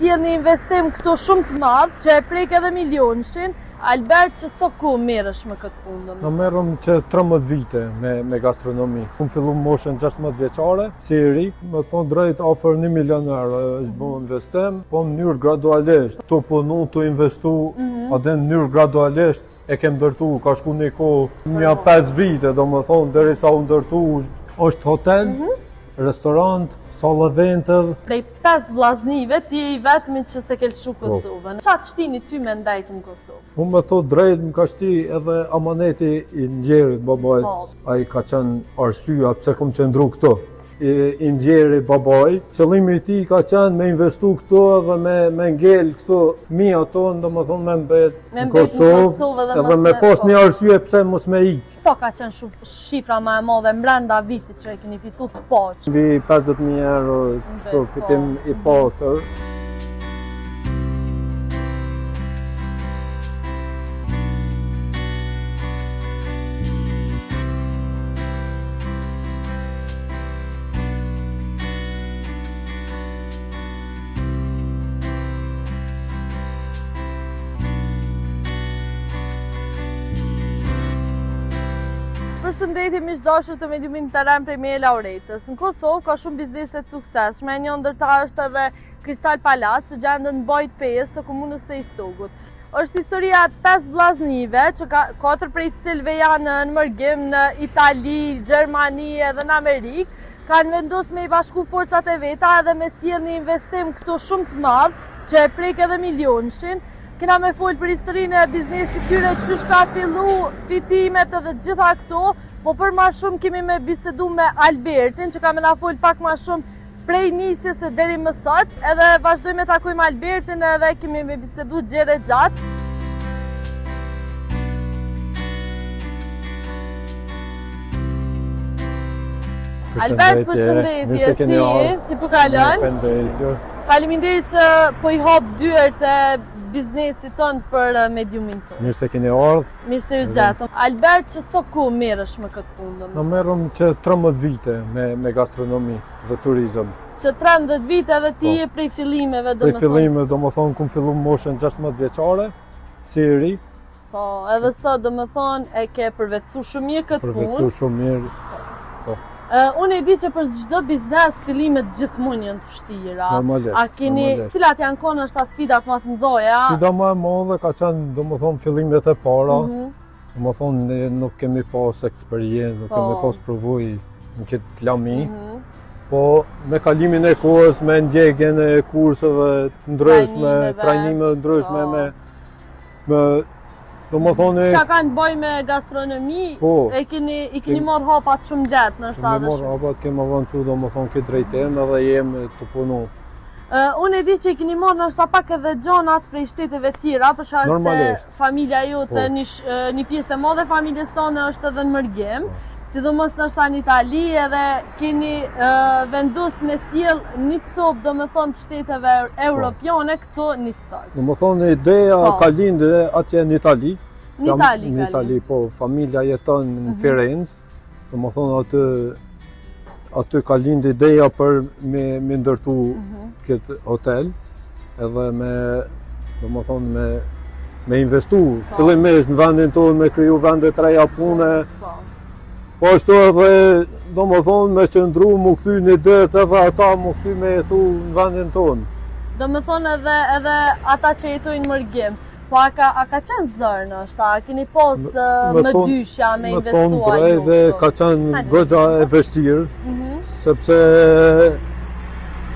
sjell një investim këtu shumë të madh që e prek edhe milionshin. Albert, që so ku merresh me këtë punë? Në merrem që 13 vite me gastronomi. Unë fillu moshën 16 vjeçare, si i ri, më thonë drejt afër 1 milion euro është bën investim, po në mënyrë gradualisht. Tu punu, tu investu, edhe në mënyrë gradualisht e kem ndërtu, ka shku një kohë një 5 vite, domethënë derisa u ndërtu është hotel, restorant, sallë eventëv. Prej 5 vllaznive ti je i vetmi që se ke lëshu Kosovën. Çfarë shtini ty me ndajt në Kosovë? Unë me thot drejt më ka shti edhe amaneti i ndjerit babajt. Ai ka qenë arsyeja pse kom qëndru këtu. I ndjeri babaj. Qëllimi i tij ka qenë me investu këtu edhe me ngel këtu fëmijët tonë, domethënë me mbet në Kosovë edhe me pas një arsye pse mos me ik. Sa ka qenë shifra më e madhe brenda vitit që e keni fitu të poqë? Mbi 50.000 euro kështu fitim i pastër. Përshëndetje miqdashur të Mediumit Terren prej meje Lauretës. Në Kosovë ka shumë biznese të suksesshme, një ndërta është edhe Kristal Palace që gjendet në Bajt 5 të komunës së Istogut. Është historia e 5 vllaznive, që 4 prej cilëve janë në mërgim në Itali, Gjermani edhe në Amerikë, kanë vendosur me i bashku forcat e veta edhe me sjell një investim këtu shumë të madh që e prek edhe milionshin. Kena me folë për historinë e biznesit tyre, çish ka fillu, fitimet edhe gjitha këto, po për ma shumë kemi me bisedu me Albertin, që ka me na folë pak ma shumë prej nisjes e deri më sot, edhe vazhdojmë me takojmë Albertin edhe kemi me bisedu gjere gjatë. Albert, përshëndetje, si po kalon? Faleminderit që po i hap dyert e biznesit tënd për Mediumin tonë. Mirë se keni ardhur. Mirë se u gjatëm. Albert, që so ku merresh me këtë punë? Në merrem që 13 vite me gastronomi dhe turizëm. Që 13 vite edhe ti je prej fillimeve, domethënë. Prej fillimeve, domethënë kum fillu moshën 16 vjeçare, si i ri. Po, edhe sot domethënë e ke përvetësuar shumë mirë këtë punë. Përvetësuar shumë mirë. Po. Unë e di që për çdo biznes fillimet gjithmonë janë të vështira. Normalisht. A keni, cilat janë konë është sfidat më të mëdha? Sfida më e madhe ka qenë domethënë fillimet e para. Domethënë nuk kemi pas eksperiencë, nuk kemi pas provoj në këtë lami. Po me kalimin e kohës, me ndjekjen e kurseve të ndryshme, trajnime të ndryshme me domethënë çka kanë bëj me gastronomi, i keni marrë hapat shumë gjatë në shtatë. Kemi marrë hapat, kemi avancuar domethënë këtë drejtim edhe jemi të punu. Unë e di që i keni marrë nështë pak edhe gjonat prej shteteve tjera, për shkak se familja jote, një pjesë e madhe familjes tonë është edhe në mërgim, sidomos nështë në Itali edhe keni vendosur me sjell një copë domethënë të shteteve europiane këtu në Istog. Domethënë ideja ka lindë atje në Itali. Në Itali, po, familja jeton në Firenze. Domethënë aty ka lindë ideja për me ndërtu këtë hotel edhe me investu. Fillimisht në vendin tonë me kriju vende të reja pune. Po ashtu edhe domethënë me qëndru mu kthy një det edhe ata mu kthy me jetu në vendin tonë. Domethënë edhe ata që jetojnë në mërgim. Po a ka qenë zërë nështë, a keni pas më dyshja me investuar? Me tonë drejt ka qenë goxha e vështirë, sepse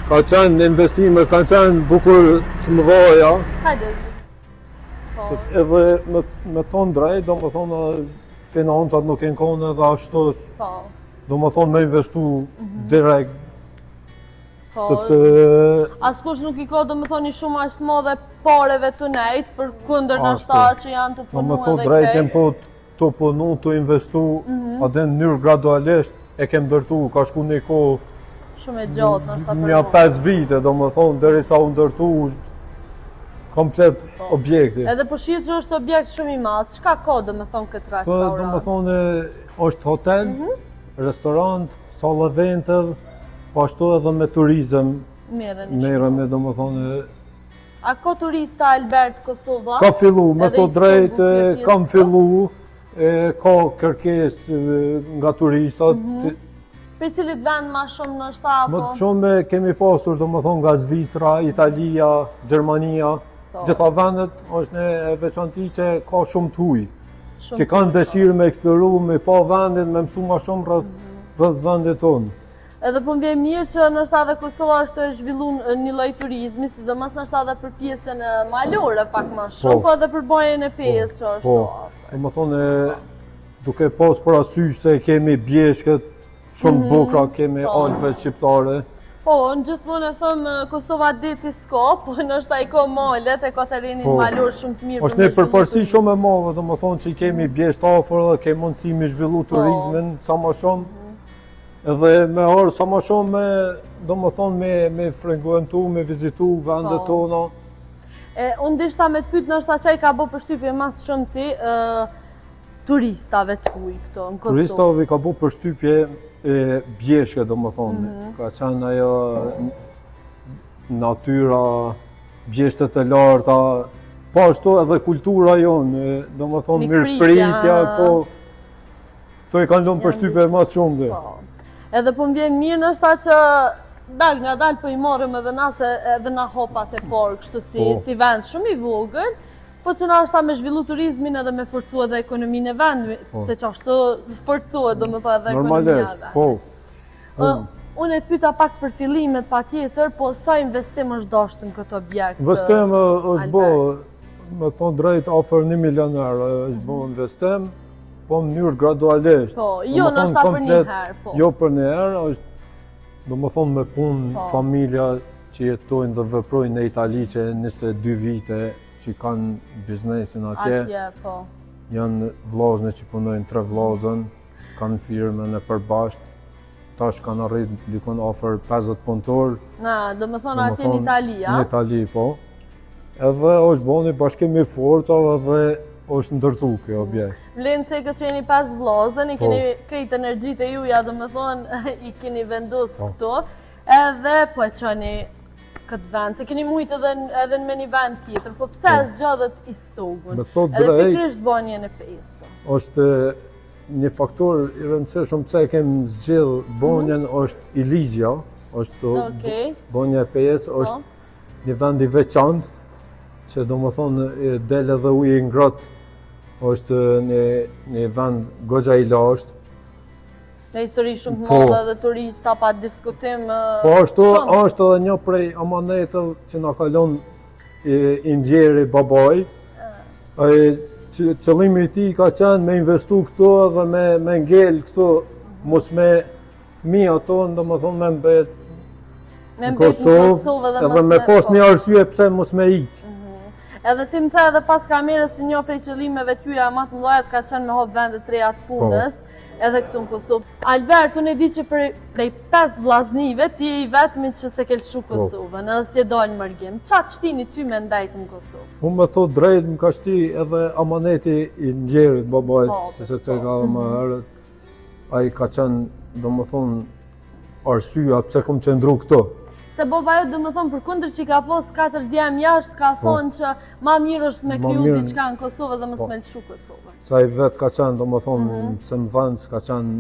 ka qenë investime, ka qenë bukur të mëdha. Hajde. Edhe me tonë drejt, domethënë financat nuk e në kone dhe ashtu, do më thonë me investu direkt, sepse... Askush nuk i ka do më thonë një shumë ashtë madhe pareve të nejtë, për kundër në shtatë që janë të punu edhe me thonë drejten po të punu, të investu, adhe në njërë gradualisht, e kem dërtu, ka shku një kohë... Shumë e gjatë në shtatë një 5 vite, do më thonë, derisa u ndërtu, komplet objekti. Edhe po shihet që është objekt shumë i madh. Çka ka domethënë këtë restorant? Domethënë është hotel, restorant, sallë eventëv, po ashtu edhe me turizëm. Merrem domethënë A ka turista Albert Kosova? Ka fillu, me Edhe thot i drejt, Stogu pjesë kam po? fillu, ka kërkes nga turistat. Për cilit vend ma shumë në shtapo? Më të shumë kemi pasur, do më thonë, nga Zvicra, Italia, Gjermania. Po. Gjitha vendet është në e veçanti që ka shumë të huj. Shumë Që kanë turista. dëshirë me eksploru, me pa vendin, me mësu ma shumë rrëth vendit tonë. Edhe po më vjen mirë që nështë edhe Kosova është e zhvilluar një lloj turizmi, sidomos nështë edhe për pjesën malore pak më shumë, po edhe për bojën e pejës që është afër. Do më thonë, duke pas për asysh se kemi bjeshkët, shumë bukra, kemi Alpet shqiptare. Po, në gjithmonë e thëmë Kosova deti s'ka, po nështë ai ka malet, e ka terrenin malor shumë të mirë. Është një përparësi shumë e madhe, do më thonë që i kemi bjesht afër dhe kemi mundësi me zhvillu turizmin sa më shumë. Edhe me orë sa më shumë do më thonë me frekuentu, me vizitu vendet tona. Unë dishta me të pytë nështë që i ka bo përshtypje mas shumë ti turistave të huj këto në Kosovë. Turistave ka bo përshtypje bjeshke, do më thonë. Ka qenë ajo natyra, bjeshtet e larta, po ashtu edhe kultura jonë, do më thonë mirëpritja, po to i kanë lënë përshtypje mas shumë dhe. Edhe po më vjen mirë nështë që dal nga dal po i morëm edhe nase edhe na hopat e parë, kështu si vend shumë i vogël, po që na është ta me zhvillu turizmin edhe me forcu edhe ekonominë e vendit, se që ashtu forcuet do me pa edhe ekonomia e vendit. Po. Unë e të pyta pak për fillimet pa tjetër, po sa investim është dashtë në këtë objekt? Investim është bo, me thonë drejt, afer 1 milion euro është bo investim, po në mënyrë gradualisht. Po, jo në është ta për një herë, po. Jo për një herë, është do më thonë me punë familja që jetojnë dhe veprojnë në Itali që 22 vite që kanë biznesin atje. Po. Janë vllazën që punojnë 3 vllazën, kanë firmën e përbashkët. Tash kanë arrit dikon afër 50 punëtor. Na, do më thonë atje në Itali, a? Në Itali, po. Edhe është boni bashkimi forca dhe është ndërtu kjo objekt. Vlenë se këtë qeni 5 vllazën, i keni krejt energjit e juja, do më thonë, i keni vendus këto, edhe po e qeni këtë vend, se keni mujtë edhe në me një vend tjetër, po pse zgjodhët i Stogun, edhe pikrisht banjen e pejës? Është një faktor i rëndësishëm pse e kemë zgjidhë banjen është Iligja, është banja e pejës, është një vend i veçantë, që do më thonë del edhe ujë i ngrohtë, është një vend goxha i lashtë. Me histori shumë të madhe dhe turista pa diskutim. Po është edhe një prej amanetëve që na ka lënë i ndjeri babaj. Qëllimi i tij ka qenë me investu këtu edhe me ngel këtu, mos me fëmijët tonë, do më thonë me mbet në Kosovë edhe me pas një arsye pse mos me ikë. Edhe ti më the edhe pas kamerës që një prej qëllimeve tyra më të mëdha ka qenë me hop vende të reja të punës, edhe këtu në Kosovë. Albert, unë e di që prej 5 vllaznive ti je i vetmi që se ke lëshu Kosovën, edhe s'je dalë mërgim. Çfarë shtini ty me ndajt në Kosovë? Unë me thot drejt më ka shti edhe amaneti i ndjerit babajt, se që ka më herët. Ai ka qenë, do më thonë, arsyeja pse kom qëndru këto. Se baba jo, do më thonë, për kundër që i ka pos 4 djemë jashtë, ka thonë që ma mirë është me kriju diçka në Kosovë dhe mos me lëshu Kosovë. Sa i vetë ka qenë, do më thonë, se më dhënë, ka qenë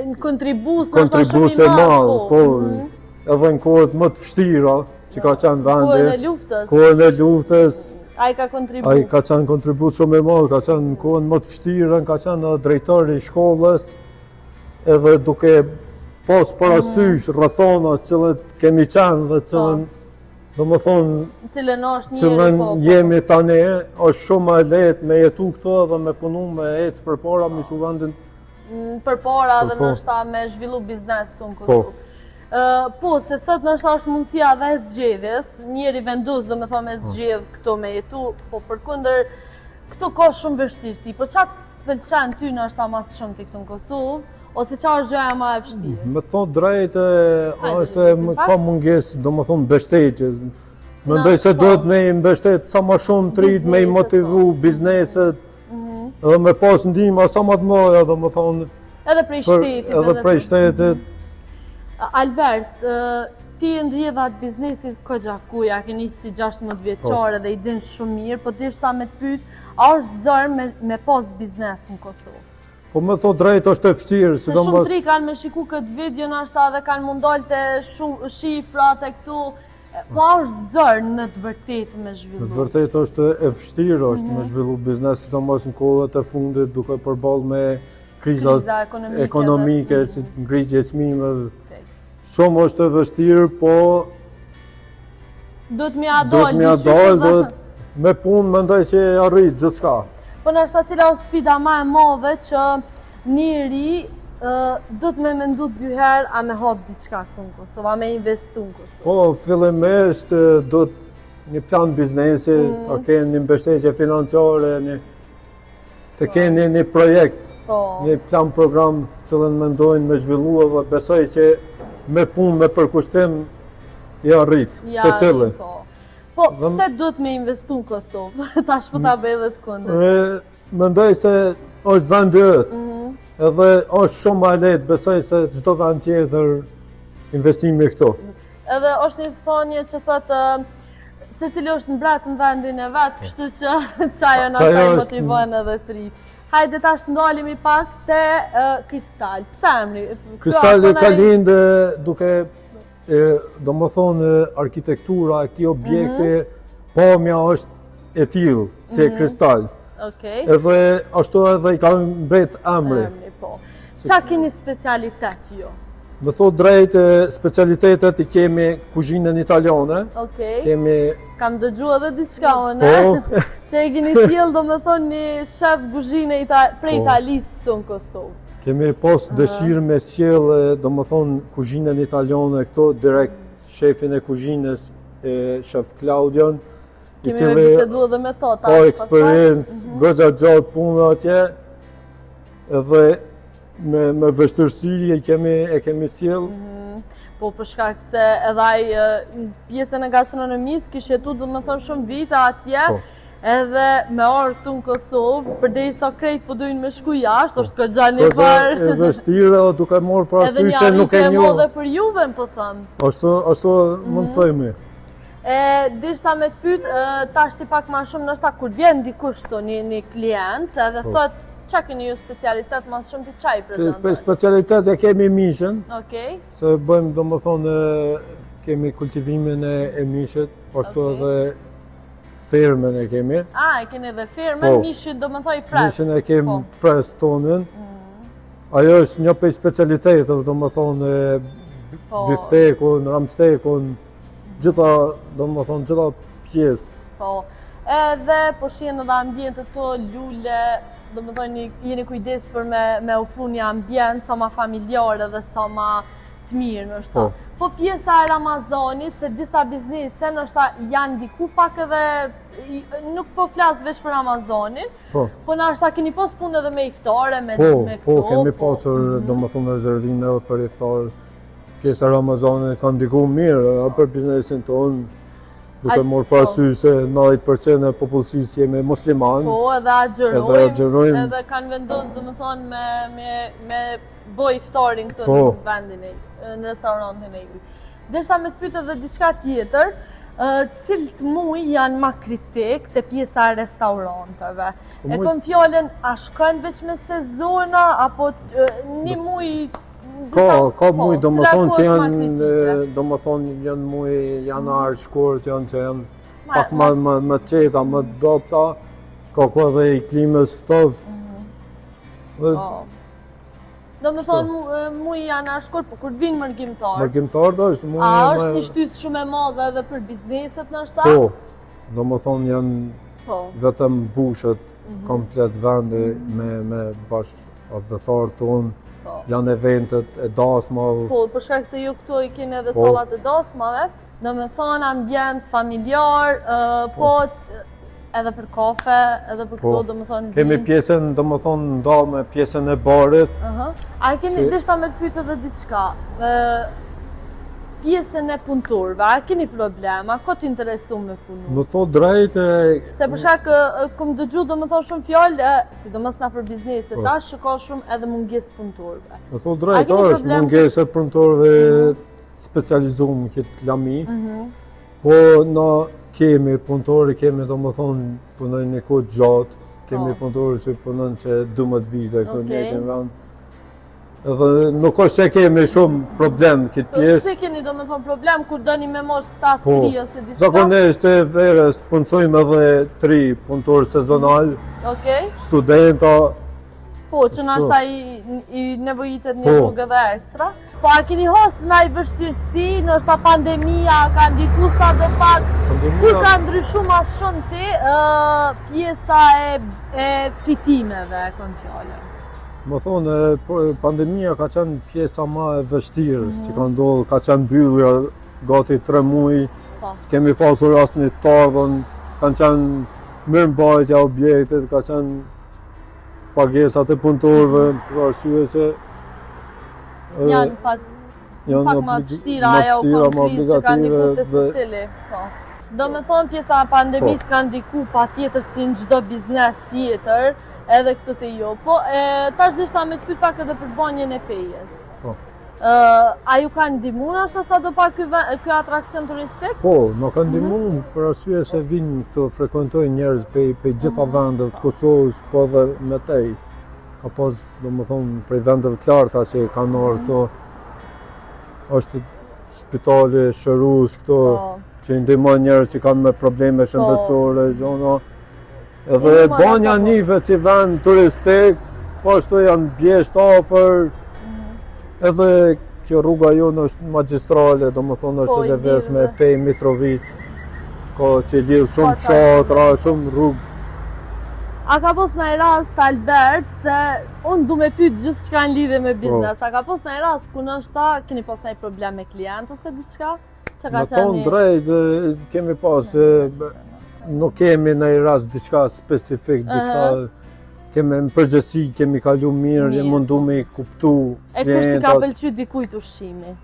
në kontribus e madhë, po, edhe në kohët më të vështira që ka qenë vendi. Kohën e luftës. Ai ka kontribu. Ai ka qenë kontribut shumë e madhë, ka qenë në kohën më të vështira, ka qenë drejtori i shkollës, edhe duke pas parasysh rrethonat cilët kemi qenë dhe cilën, do më thonë, cilën jemi tani, është shumë e lehtë me jetu këto dhe me punu me ecë përpara me shu vendin. Përpara dhe nështë me zhvillu biznes të në Kosovë. Po, se sot nështë është mundësia dhe e zgjedhjes, njeri vendus dhe me thonë me zgjedh këto me jetu, po përkunder këto ka shumë vështirësi, për qatë s'pëlqen ty nështë ta mas shumë të këtu në Kosovë, ose qa është gjëja ma e vështirë? Me thonë drejtë, ka munges, do më thonë, mbështetje. Mendoj se duhet me i mbështet sa ma shumë të rritë, me i motivu bizneset, edhe me pas ndihma sa ma të mëdha, do më thonë. Edhe prej shtetit. Edhe prej shtetit. Albert, ti ndrjedha atë biznesit Kogjaku, ja ke nisi si 16 vjeçare dhe i din shumë mirë, po desha me të pyet, a është zërë me pas biznes në Kosovë? Po me thot drejt është e vështirë, Se shumë tri kanë me shiku këtë video nashta dhe kanë mundal të shifrat e këtu, po a është zërë në të vërtetë me zhvillu? Në të vërtetë është e vështirë është me zhvillu biznes, sidomos në kohët e fundit duke përballë me krizat ekonomike, si ngritje çmimeve. Shumë është e vështirë, po duhet m'ia dalë, me punë mendoj se arrit gjithçka. Po nashta cila është sfida më e madhe që njeri duhet me mendu 2 herë a me hap diçka këtu në Kosovë, a me investu në Kosovë? Po, fillimisht do një plan biznesi, të keni një mbështetje financiare, të keni një projekt, një plan program që mendojnë me zhvillu dhe besoj që me punë, me përkushtim, i arrit, se cili. Po, pse duhet me investu në Kosovë? Tash po ta bëj edhe të kundër. Mendoj se është vend i yt. Edhe është shumë më lehtë, besoj se çdo vend tjetër investimi këtu. Edhe është një thonje që thotë secili është mbret në vendin e vet, kështu që çajo na motivon edhe të ri. Hajde tash ndalemi pak te Kristal. Pse emri? Kristali ka lindë duke do më thonë arkitektura e këtij objekti, pamja është e tillë si Kristal. Edhe ashtu edhe i ka mbet emri. Qa keni specialitet jo? Më thot drejt, specialitetet i kemi kuzhinën italiane. Kam dëgju edhe diçka unë, që e keni sjell do më thonë një shef kuzhine prej Italisë këtu në Kosovë. Kemi pas dëshirë me sjell, do më thonë, kuzhinën italiane këtu, direkt shefin e kuzhinës, shef Claudion, i cili me bisedu edhe me to, ka eksperiencë, goxha gjatë punë atje, edhe me vështirësi e kemi sjell. Po për shkak se edhe ai pjesën e gastronomisë kishte jetu do të thonë shumë vite atje, edhe me orë këtu në Kosovë, përderisa krejt po dojnë me shku jashtë, është goxha nevar. E vështirë duke marrë parasysh se nuk e njoh. Edhe një arritje për juve, po them. Ashtu mund të themi. Dishta me të pyet, tash ti pak më shumë ndoshta kur vjen dikush këtu një klient edhe thotë qa keni ju specialitet ma shumë të qaj prezentoj? Specialitet e kemi mishën, se bëjmë do më thonë kemi kultivimin e mishët, ashtu edhe fermën e kemi. E keni edhe fermën, mishën do më thoj fresh? Mishën e kemi fresh tonën. Ajo është një prej specialitetet, do më thonë biftekun, ramstekun, gjitha, do më thonë, gjitha pjesë. Edhe po shien edhe ambientet të lule, do më thoni, jeni kujdes për me ofru një ambient sa ma familjare dhe sa ma të mirë, nështë. Po pjesa e Ramazanit, se disa biznese, nështë janë diku pak edhe, nuk po flasë veç për Ramazanin, po nështë keni pos punë edhe me iftare, me këto. Po, kemi pasur, do më thonë, rezervime edhe për iftarë. Pjesa e Ramazanit kanë diku mirë, për biznesin tonë, duke morë parasysh se 90% e popullsisë jemi musliman. Po, edhe agjerojmë, edhe kanë vendosur, do më thonë, me boj iftarin këtu në vendin e, në restorantin e ju. Deshta me të pyet edhe diçka tjetër, cilët muaj janë ma kritik të pjesa e restauranteve? E kom fjallën, a shkojnë veç me sezona, apo një muaj? Ka muj, do më thonë që janë muj janar, shkurt, janë që janë pak më qeta, më dopta, shka ku edhe i klimës ftovë. Do më thonë muj janar, shkurt, po kur vinë mërgjimtar? Mërgjimtar do është muj... A është një shtysë shumë e madhe edhe për bizneset në shta? Po, do më thonë janë vetëm bushët, komplet vende me bashkë avdëtarë tonë. Janë eventet e dasmave. Po, për shkak se ju këtu i keni edhe sallat e dasmave, do me thonë ambient familjar, po edhe për kafe, edhe për këto do me thonë... Kemi pjesën, do me thonë, ndalë pjesën e barit. A keni dishta me të pyet edhe diçka? Pjesën e punëtorëve, a keni problema? Ko t'interesu me punu? Në thot drejt Se për shkak këm dëgju do me thonë shumë fjallë, sidomos na për bizneset, tash që ka shumë edhe mungesë punëtorëve. Në thot drejt, është mungesë punëtorëve, specializuar në këtë lami, po na kemi punëtori, kemi domethënë punojnë një kohë gjatë, kemi punëtori që punojnë që 12 vite këtu në vend. Edhe nuk është se kemi shumë problem këtë pjesë. Se keni domethënë problem kur doni me marrë staf 3 ose diçka? Zakonisht e verës punësojmë edhe 3 punëtorë sezonal, studenta. Po, që nashta i nevojitet një rrugë edhe ekstra. Po, a keni hasë ndaj vështirësi, nështë pandemia ka ndiku sa dhe pak, kur ka ndryshu mas shumë ti pjesa e fitimeve, kon fjallë? Më thonë, pandemia ka qenë pjesa ma e vështirë, që ka ndodhë, ka qenë mbyllja gati 3 muaj, kemi pasur asë një tardhën, kanë qenë mirëmbajtja objektet, ka qenë pagesat e punëtorëve, për arsye që janë pak ma të shtira ajo konkret që ka ndiku të secili. Do me thonë pjesa pandemis ka ndiku pa tjetër si në gjdo biznes tjetër, edhe këtë të jo. Po, tash dishta me të pyet pak edhe për banjën e pejes. A ju ka ndihmuar ashtu sa do pak ky atraksion turistik? Po, na ka ndihmuar për arsye se vinë këtu frekuentojnë njerëz pe gjitha vendet të Kosovës, po edhe me tej. Ka pas, domethënë, prej vendeve të larta që kanë ardhur këtu. Është spitali Shëruz këtu që i ndihmon njerëz që kanë me probleme shëndetësore, zona. Edhe banja Nive që vend turistik, po ashtu janë bjesht afër. Edhe kjo rruga jonë është magjistrale, domethënë është edhe vesh me Pej Mitrovic, ka që lidh shumë fshatra, shumë rrugë. A ka pas në rast, Albert, se unë du me pyet gjithë çka në lidhje me biznes, a ka pas në rast ku nështë keni pas një problem me klient ose diçka? Me tonë drejt, kemi pas, nuk kemi në rast diçka specifik, diçka kemi në përgjithësi, kemi kalu mirë, jemi mundu me kuptu klientat. E kështë ka pëlqy dikujt ushqimi?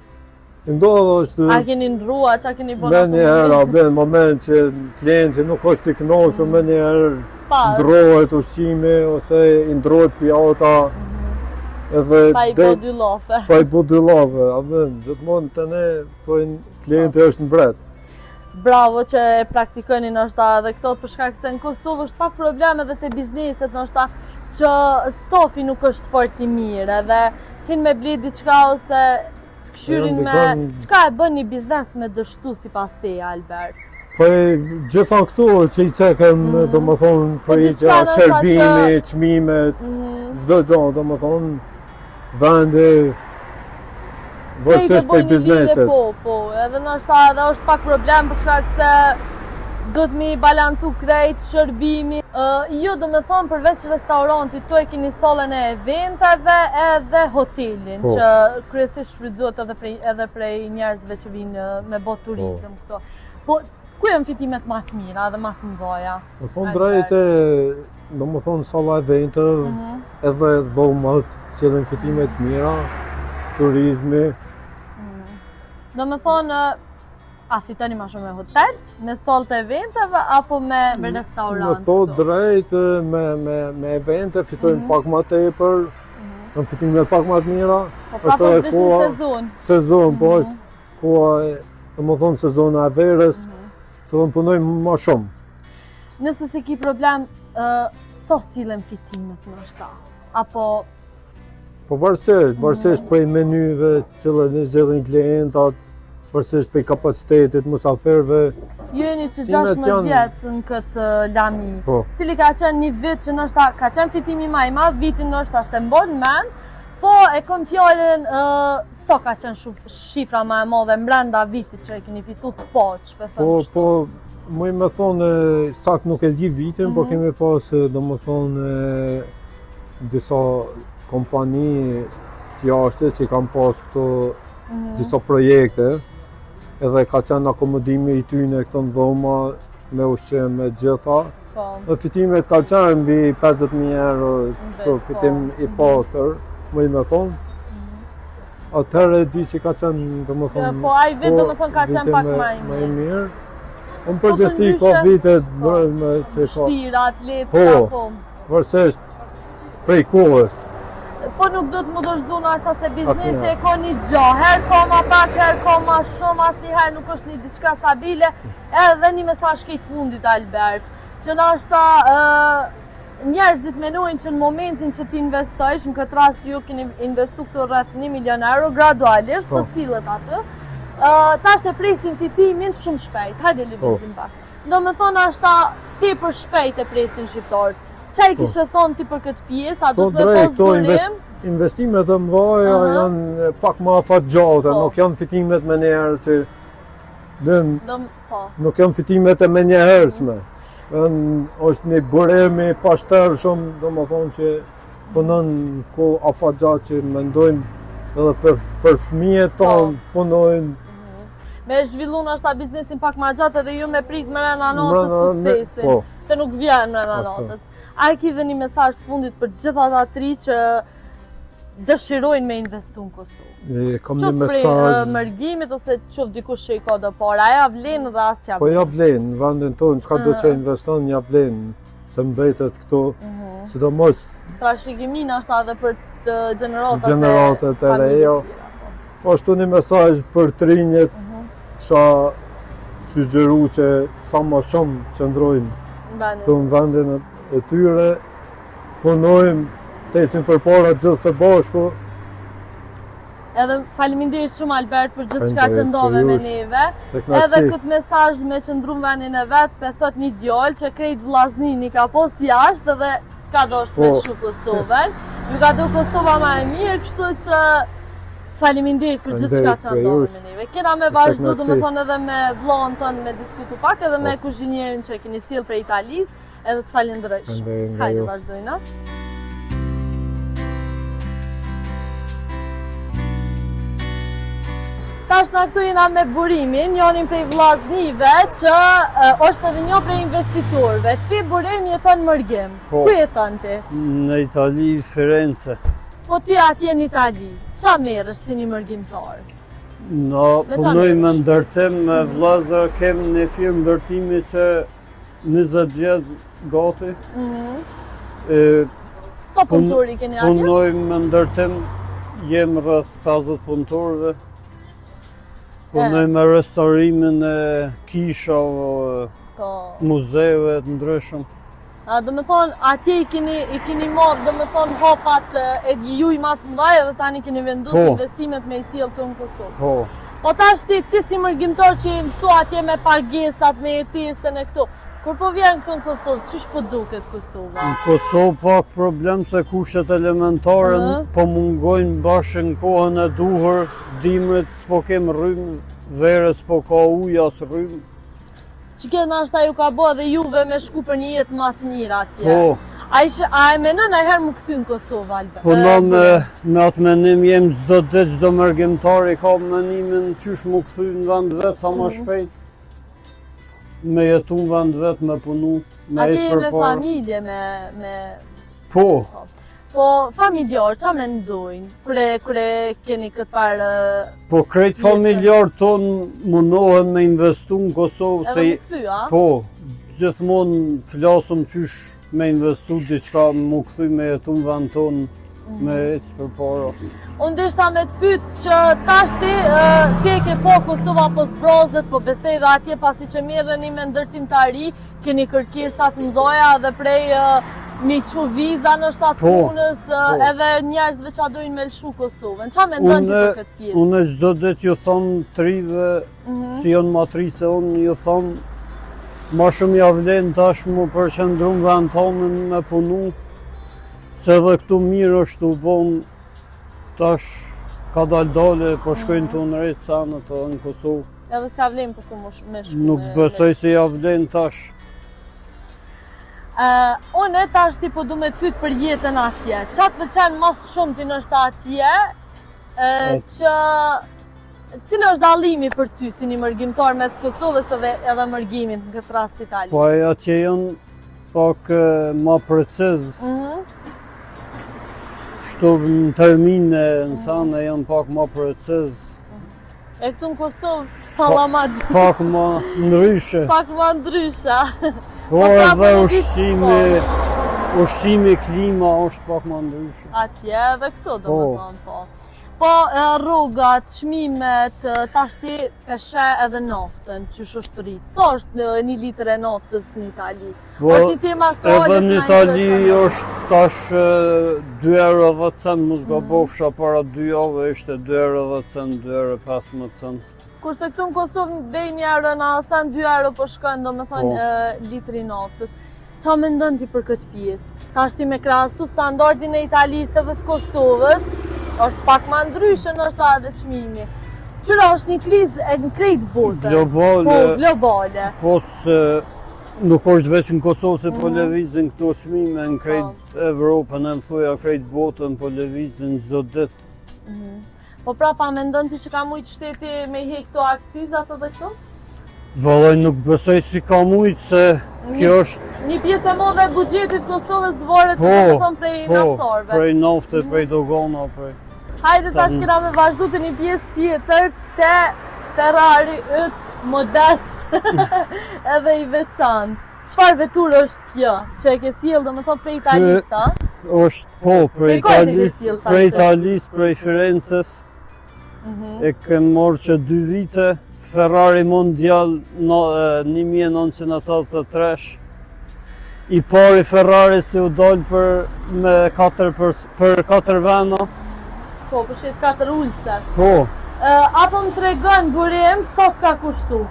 Ndodhë është... A keni ndrua, që a keni bona të me njëherë, në moment që klienti nuk është i kënaqur, me njëherë ndrohet ushqimi, ose i ndrohet pjata, edhe... Pa i bo dy lafe. Pa i bo dy lafe, gjithmonë të ne, thojnë klienti është në bret. Bravo që e praktikoni nështë edhe këto për shkak se në Kosovë është pak probleme dhe të bizneset nështë që stofi nuk është fort i mirë edhe hin me bli diçka ose të këshyrin me... Qka e bën një biznes me dështu si pas te, Albert? Po gjitha këtu që i cekëm, do më thonë, përgjëja, shërbimi, qmimet, zdo gjonë, do më thonë, vende, vërësisht për bizneset. Po, edhe nështë edhe është pak problem për shkak se do të mi balancu krejt, shërbimi. Jo, do me thonë, përveç restaurantit, tu e kini sallën e eventeve edhe hotelin, që kryesisht shfrytëzohet edhe prej njerëzve që vinë me bot turizm këto. Po, ku janë fitimet ma të mira dhe ma të mdoja? Më thonë drejtë, do më thonë salla eventeve, edhe dhomat, cilën fitimet mira, turizmi. Do me thonë, a fitoni ma shumë me hotel, me sallë të eventeve, apo me restorant? Me thotë drejtë, me evente fitojnë pak ma tepër, në fitimet pak ma të mira. Po pra po është sezon? Sezon, po është koha, do më thonë sezona e verës, që dhe më punojnë ma shumë. Nëse se ki problem, so sillen fitimet në shta? Apo... Po varsisht prej menyve, cilën e zgjedhin klientat, varsisht prej kapacitetit, musafirve. Ju jeni që 16 vjetë në këtë lami, cili ka qenë një vit që nështë ka qenë fitimi ma i madh, vitin nështë se mbon men, po e kom fjallën so ka qenë shifra ma e madhe mbrenda vitit që e keni fitu të poqë, Po, mu i me thonë, sak nuk e di vitin, po kemi pas, do më thonë, disa kompani të jashtë që kam pas këto disa projekte, edhe ka qenë akomodimi i tyne këto në dhoma, me ushqim me gjitha. Dhe fitimet ka qenë mbi 50.000 euro, qëto fitim i pasër, mu i me thonë. Atëherë di që ka qenë, do më thonë, po ai vit do më thonë ka qenë pak ma i mirë. Unë përgjësi ka vitet që ka... Shtirat, letra, po. Vërësisht, prej kohës. po nuk do të më dëshduna ashta se biznesi e ka një gjë, herë ka ma pak, herë ka ma shumë, asnjëherë nuk është një diçka stabile, edhe një mesazh këtë fundit Albert, që na ashta njerëzit menojnë që në momentin që ti investojsh, në këtë rast ju keni investu këto rreth 1 milion euro, gradualisht, po sillet atë, tash e presin fitimin shumë shpejt, hajde lëvizim pak. Do me thonë ashta tepër shpejt e presin shqiptarët. Çfarë kishe thonë ti për këtë pjesë, a do të me pas durim? Investimet e mëdha janë pak më afatgjate, nuk janë fitimet me njerë që nuk janë fitimet e me njerësme. është një bëremi pashter shumë, do më thonë që punon ku afatgjat që mendojmë edhe për fëmijët tonë punojnë. Me zhvillu në ashta biznesin pak ma gjatë edhe ju me prit me rena notës suksesin, se nuk vjen me rena notës. A e ki dhe një mesazh fundit për gjithë ata tri që dëshirojnë me investu në Kosovë? Qoftë prej mërgimit ose qoftë dikush që i ka do parë, a ja vlen dhe asja vlen? Po ja vlen, në vendin tonë, qka do që investon, ja vlen, se mbetet këto, sidomos... Trashëgimin ashta edhe për të gjeneratat e reja. Po ashtu një mesazh për trinjet, qa sugjeru që sa ma shumë qëndrojnë të në vendin e tyre, punojmë, të ecim për para gjithë së bashku. Edhe faleminderit shumë Albert për gjithë shka që ndove me neve. Edhe këtë mesazh me qëndru në vendin e vetë, pe thot një djallë që krejt vllaznini ka pos jashtë edhe s'ka dosht me shu Kosovën. Ju ka do Kosova ma e mirë, kështu që faleminderit për gjithë shka që ndove me neve. Kena me vazhdu, du me thonë edhe me vllon tonë me diskutu pak, edhe me kuzhinierin që keni sill për Italis, edhe të falenderoj shumë. Hajde vazhdojna. Tash na këtu jena me burimin, njonin prej vllaznive që është edhe një prej investitorëve. Ti burim jeton në Mërgim. Ku jeton ti? Në Itali, Firenze. Po ti atje në Itali, qa merresh si një mërgjimtar? Punoj me ndërtim me vllazër, kem një firmë ndërtimi që 20 vjet gati. Sa punëtori keni atje? Punoj me ndërtim, jem rreth 50 punëtorëve. Punoj me restaurimin e kishave, muzeve të ndryshëm. Do me thonë, atje i keni marrë, do me thonë, hapat e juj mas mëdaj edhe tani keni vendus investimet me i sjellë të në Kosovë. Po tash ti si mërgjimtar që i mësu atje me pagesat, me jetesën e këto, kur po vjen këtu në Kosovë, qysh po duket Kosova? Në Kosovë pak problem se kushtet elementare po mungojnë bashkë në kohën e duhur, dimrit s'po kem rrymë, verës s'po ka ujë as rrymë. Që kjo nashta ju ka bo dhe juve me shku për një jetë mas mirë atje. Po. A e menon e herë më këthy në Kosovë, Albert? Po me atë menim jem çdo ditë, çdo mërgjimtar i ka menimin qysh më këthy në vend vetë sa më shpejt. Me jetu në vend vetë, me punu, me ecë përpara. Atje me familje, me... Po. Po familjar, qa me ndojnë? Kure keni këtë parë... Po krejt familjar tonë mundohen me investu në Kosovë. Edhe më këthy, a? Po, gjithmonë flasëm qysh me investu diçka më këthy me jetu në vend tonë, me ecë përpara. Unë deshta me të pytë që tash ti ke po Kosova po zbrazët, po besej dhe atje pasi që merreni me ndërtimtari, keni kërkesat mdoja dhe prej mi qu viza në shtatë punës edhe njerëzve që dojnë me lëshu Kosovën. Qa me ndonë që për këtë pjesë? Unë çdo ditë ju thonë trive, si jonë matrise, unë ju thonë ma shumë ja vlen tash mu përqendru në vend tonë me punu, se dhe këtu mirë është u bon, tash ka dale, po shkojnë të unërejtë sanë të në Kosovë. Edhe se ja vlen për të me shku. Nuk besoj se ja vlen tash. Unë tash ti po du me të pytë për jetën atje. Qa të veçen mas shumë ti nështë atje, që cilë është dallimi për ty si një mërgjimtar mes Kosovës edhe mërgjimit në këtë rast Itali? Po atje janë pak ma preciz. Shtu në termine në sanë janë pak ma preciz. E këtu në Kosovë, salamat. Pak ma ndryshe. Pak ma ndryshe. Po edhe ushqimi, klima është pak më ndryshe. Atje edhe këtu do më thonë po. Po rrugat, çmimet, tashti peshe edhe naftën, qysh është rritë. Sa është 1 litër e naftës në Itali? Është një tema edhe në Itali është tash 2 euro 10 cent, mos gabofsha para 2 javë ishte 2 euro 10 cent, 2 euro 15 cent. Kurse këtu në Kosovë dej 1 euro në Asan, 2 euro po shkojnë do me thonë litri naftës. Qa mendon ti për këtë pjesë? Tashti me krahasu standardin e Italisë dhe të Kosovës, është pak ma ndryshë nështë edhe çmimi. Qëra është një krizë e në krejtë botën. Globale. Po, globale. Po se nuk është veç në Kosovë se po lëvizin këto çmime në krejtë Evropën, e më thoja krejtë botën po lëvizin çdo ditë. Po prapa mendon ti që ka mujt shteti me i hek këto akcizat edhe këto? Vallaj nuk besoj si ka mujt se kjo është... Një pjesë e madhe e buxhetit Kosovës varet prej naftorëve. Prej nafte, prej dogana, prej... Hajde tash kena me vazhdu të një pjesë tjetër te Ferrari yt modest edhe i veçantë. Çfarë veturë është kjo? Që e ke sjellë domethënë prej Italisë, a? Është po, prej Italisë, prej Firences. E kem marrë që 2 vite, Ferrari Mondial 1983. I pari Ferrari si u dal për 4 vena. Po, për shetë 4 ulse. Po. Apo më tregon burim, sot ka kushtu?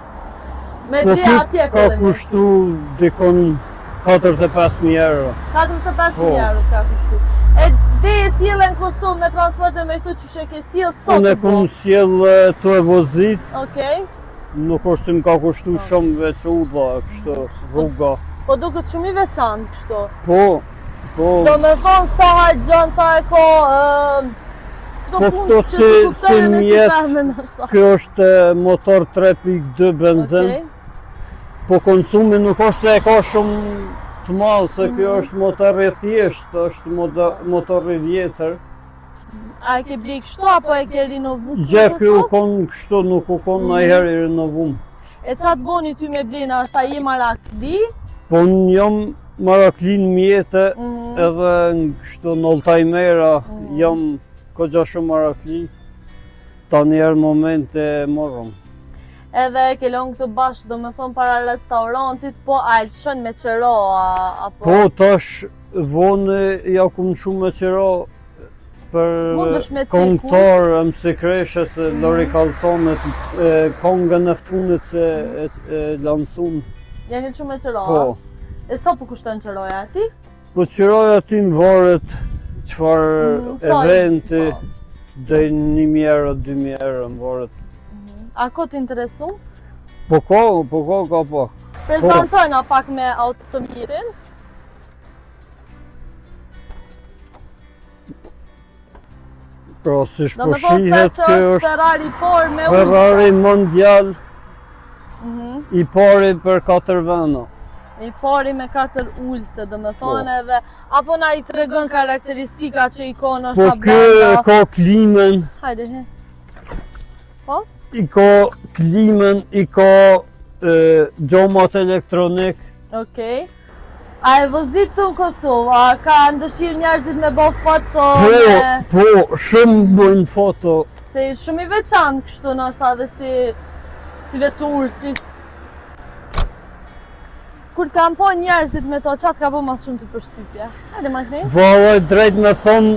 Me Po ble atje ka kushtu dikon 45.000 euro. 45.000 euro ka kushtu. E dhe e sjellën në Kosovë me transporte me këtu që shë ke sjellë sot? Unë e kom sjellë të e vozit. Okej. Nuk është që më ka kushtu shumë veç udha, kështu, rruga. Po duket shumë i veçantë kështu. Po, po. Do me thonë sa harxhon, sa e ka... Po këto si mjetë, kjo është motor 3.2 benzin. Po konsumi nuk është se e ka shumë të malë, se kjo është motor i thjeshtë, është motor i vjetër. A e ke bli kështu apo e ke rinovu? Gje kjo u konë kështu, nuk u konë najherë i rinovum. E qatë boni ty me blina, është a i marakli? Po në jam maraklin mjetë edhe në kështu në Altajmera jam kogja shumë marakli. Ta njerë momente morëm. Edhe e ke lonë këtë bashkë, do me thonë para restaurantit, po a e lëshën me qëro, apo? Po, tash vonë ja ku më shumë me qëro për kongtar e mësikreshe se Lori Kalsonet, kongën e fundit se e lansun. Jeni shumë me qëro? Po. E sa po kushton qëroja ati? Po qëroja ati më varet qëfar eventi, dhe 1.000 euro, 2.000 euro më varet. A ko t'interesu? Po ka pak. Prezentojna pak me automirin. Pra, si shposhihet, kjo është Ferrari Mondial, i pari për 4 vena. I pari me 4 ulse, dhe me thonë edhe, apo na i të regën karakteristika që i ka në Po kjo ka klimen. Hajde, he. Po? I ka klimen, i ka gjomat elektronik. Okej. A e vozit të në Kosovë, a ka ndëshirë njerëzit me bo foto? Po, shumë bojnë foto. Se i shumë i veçantë kështu në është edhe si vetur, si... Kur t'kam po njerëzit me to, qatë ka bo mas shumë të përshtypje? Hajde ma kënej? Valoj, drejt me thonë,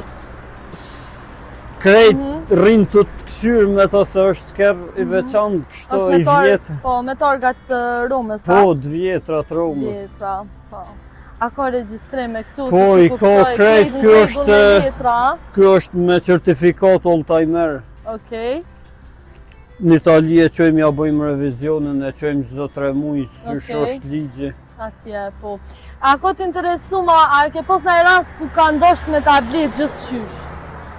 krejt rinë të kësyrë me to se është kërë i veçantë kështu i vjetë. Po, me targat Romës, Po, 2 vjetra të Romës. Vjetra, po. A ka regjistrime këtu? Po, i ka krejt, kjo është me certifikat Altajmer. Okej. Në Itali e qojmë ja bëjmë revizionin, e qojmë çdo 3 muaj, sysh është ligji. Atje, po. A ko t'interesu ma, a ke pos në rast ku ka ndosht me ta blet gjithë qysh?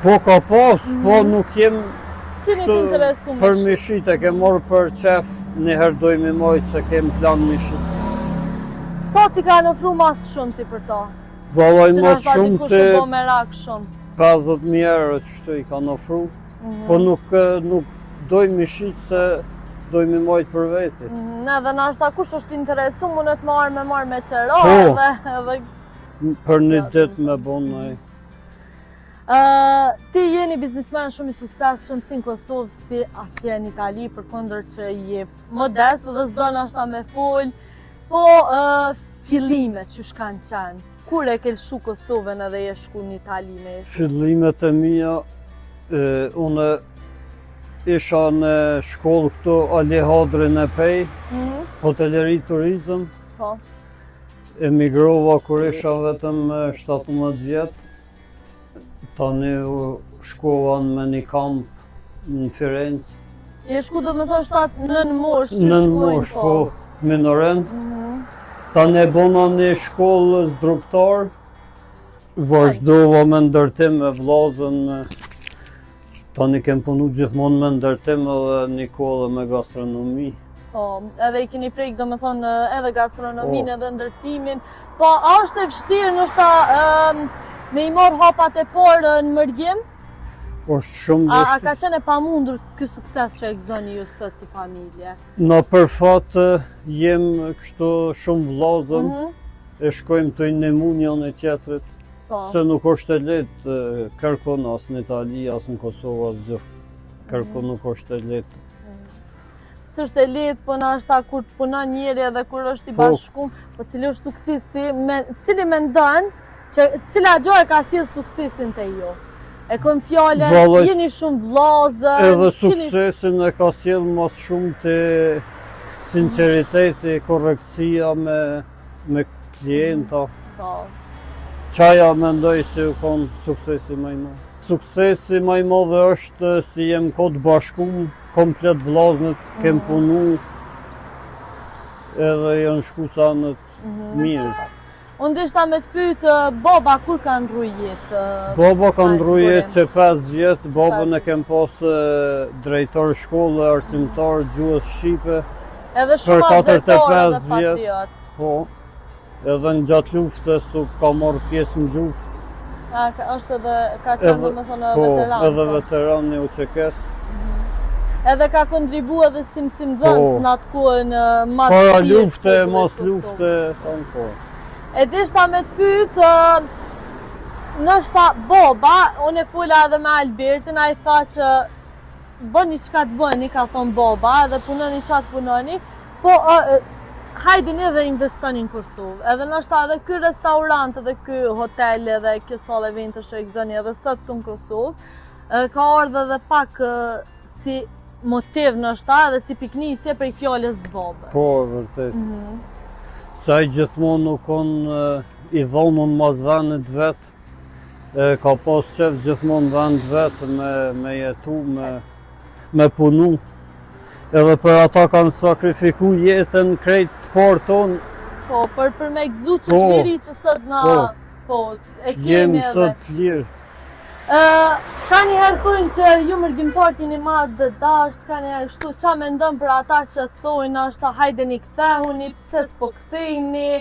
Po ka pos, po nuk jem Cini t'interesu me për mishit, e ke morë për qef, njëherë dojmë i mojtë se kem plan mishit. Sa ti ka në ofru mas shumë ti për ta? Valoj mas shumë të 50.000 euro që shtu i ka në ofru, po nuk dojmë mishit se dojmë i mojtë për veti. Edhe në ashta kush është interesu, mundet marrë me qero edhe për një ditë me bon ai. Ti jeni biznismen shumë i suksesshëm si në Kosovë si atje në Itali, përkundër që je modest dhe s'do nashta me fol, po fillimet që kanë qenë. Kur e ke lshu Kosovën edhe je shku në Itali me? Fillimet e mia, unë isha në shkollë këtu Ale Hadrin e Pej, hoteleri turizëm. Po. Emigrova kur isha vetëm 17 vjet. Tani shkova me një kamp në Firenze. Je shku do me thonë 7-9 mosh që Në shkojnë mosh, po, minoren. Tani e bona një shkollë zdruktar. Vazhdova me ndërtim me vllazën. Tani kem punu gjithmonë me ndërtim edhe një kohë me gastronomi. Po, edhe i keni prejkë do me thonë edhe gastronomin edhe ndërtimin. Po, a është e vështirë nështë me i morë hapat e parë në mërgjim? Është shumë A vështirë. ka qenë e pamundur ky sukses që e gëzoni ju sot si familje? Na për fat jem kështu shumë vllazën, e shkojmë të ndihmu njëri tjetrit. Po. Se nuk është e lehtë kërkon as në Itali, as në Kosovë, as gjë. Kërkon nuk është e lehtë. S'është e lehtë, po nashta kur punon njëri edhe kur është i bashkuar, po cili është suksesi, cili mendon që cila gjë e ka sjell suksesin te ju? E kom fjalën, jeni shumë vllazë. Edhe suksesin e ka sjell mas shumë te sinqeriteti, korrektësia me klienta. Po. Qaja mendoj se u konë suksesi më i madh. Suksesi më i madh është si jem kod bashkum, komplet vllaznet, kem punu, edhe janë shku sa në mirë. Unë dishta me të pytë, baba kur ka ndru jetë? Baba ka ndru jetë që 5 vjetë, babën e kem pasë drejtor shkolle, arsimtar, gjuhës shqipe. Edhe shumë ardhëtor edhe patriot. Po, edhe në gjatë luftës u ka marrë pjesë në luftë. Është edhe, ka qenë dhe me thonë veteran. Po, edhe veteran një UÇK-s. Edhe ka kontribu edhe si mësimdhënës në atë kohën mas para lufte, mas lufte, thonë po. E dishta me të pytë, nështë baba, unë e fulla edhe me Albertin, a i tha që bëni që ka të bëni, ka thonë baba, edhe punoni që të punoni, po hajdini edhe investoni në Kosovë. Edhe nështë edhe ky restaurant, edhe ky hotel, edhe kjo sallë evente që e gëzoni edhe sot të në Kosovë, ka ardhë edhe pak si motiv nështë edhe si piknisje prej fjallës të babës. Po, vërtet. Sa i gjithmonë nuk konë i dhomën mas venit vetë, ka pas qef gjithmonë vend vetë me jetu, me punu. Edhe për ata kanë sakrifiku jetën krejt të parë tonë. Po, për me gëzu që të liri që sot na, po, e kemi edhe. Jemi sot të lirë. Ka njëherë thujnë që ju mërgjimtarët jeni madhë dhe dashtë, ka njëherë kështu, qa me ndëm për ata që thujnë ashta hajde një këthehuni, pse s'po këthejni.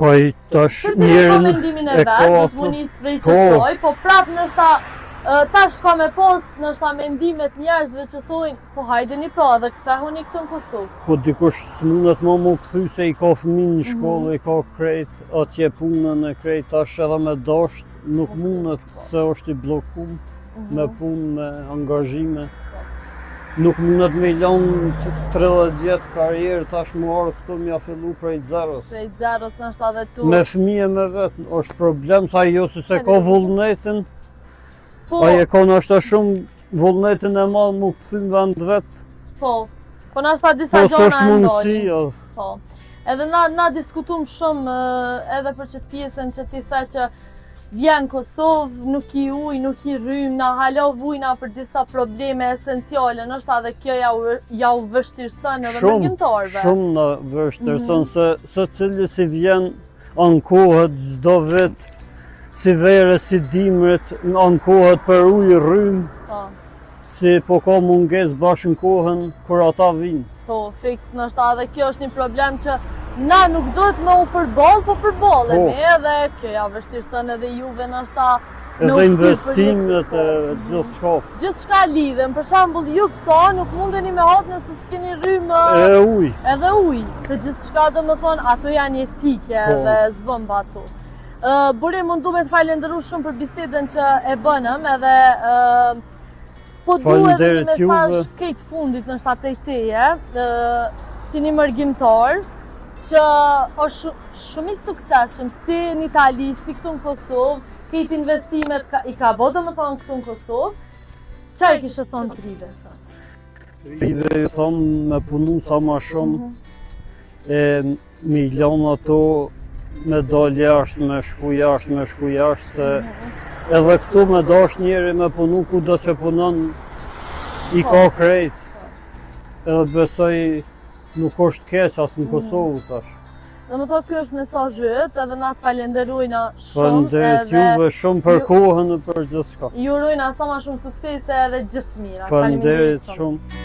Po i tash njërën e mendimin e vetë, do të munis prej qësoj, po prapë nështa tash ka me post nështa mendimet njerëzve që thujnë, po hajde një pra dhe këthehuni këtu në Kosovë. Po dikush s'mundet më këthy se i ka fëmin në shkollë, i ka krejt, atje punën e krejt, tash edhe me dasht, nuk mundet se është i blokum me punë, me angazhime. Nuk mundet me i lanë 30 vjetë karierë, tash më arë këtu mja fillu prej zeros. Prej zeros nështë edhe tu. Me fëmije me vetë, është problem, sa jo se ka vullnetin, a je ka nështë shumë vullnetin e madhë mu këthyn vend vetë. Po, po nështë disa gjona e ndoni. Po, edhe na diskutum shumë edhe për qëtë pjesën që ti the që vjen Kosovë, nuk i uj, nuk i rrym, na halo vujna për disa probleme esenciale, nështë edhe kjo ja u vështirësën edhe mërgjimtarve. Shumë na vështirësën, se cili si vjen ankohet gjdo vetë, si vere, si dimrit, ankohet për ujë rrym, si po ka munges bashkë në kohën kur ata vinë. Po, fiks, nështë edhe kjo është një problem që na nuk duhet me u përbol, po përbol e me edhe kjo ja vështirësën edhe juve nështë Edhe investimet e gjithë shkafë. Gjithçka lidhen, për shembull ju këto nuk mundeni me hap nëse s'keni rrymë Ujë. edhe ujë, se gjithçka domethënë ato janë jetike dhe s'bën pa ato. Buri mundu me të falenderu shumë për bisedën që e bënëm edhe po duhet edhe një mesazh këtë fundit në shta prej teje, si një mërgjimtar, që është shumë i suksesshëm si në Itali, si këtu në Kosovë, këtë investimet i ka bo domethënë këtu në Kosovë, çfarë kishte thonë Trive sot? Trive i thonë me punu sa ma shumë, me i lanë ato me dalë jashtë, me shku jashtë, se edhe këtu me dash njeri me punu ku do që punon i ka krejt. Edhe besoj nuk është keq asë në Kosovë tash. Dhe më thotë kjo është mesazhi yt, edhe na të falenderojna shumë. Falenderit juve shumë për kohën dhe për gjithçka. Ju urojna sa ma shumë suksese edhe gjithë mira. Falenderit shumë.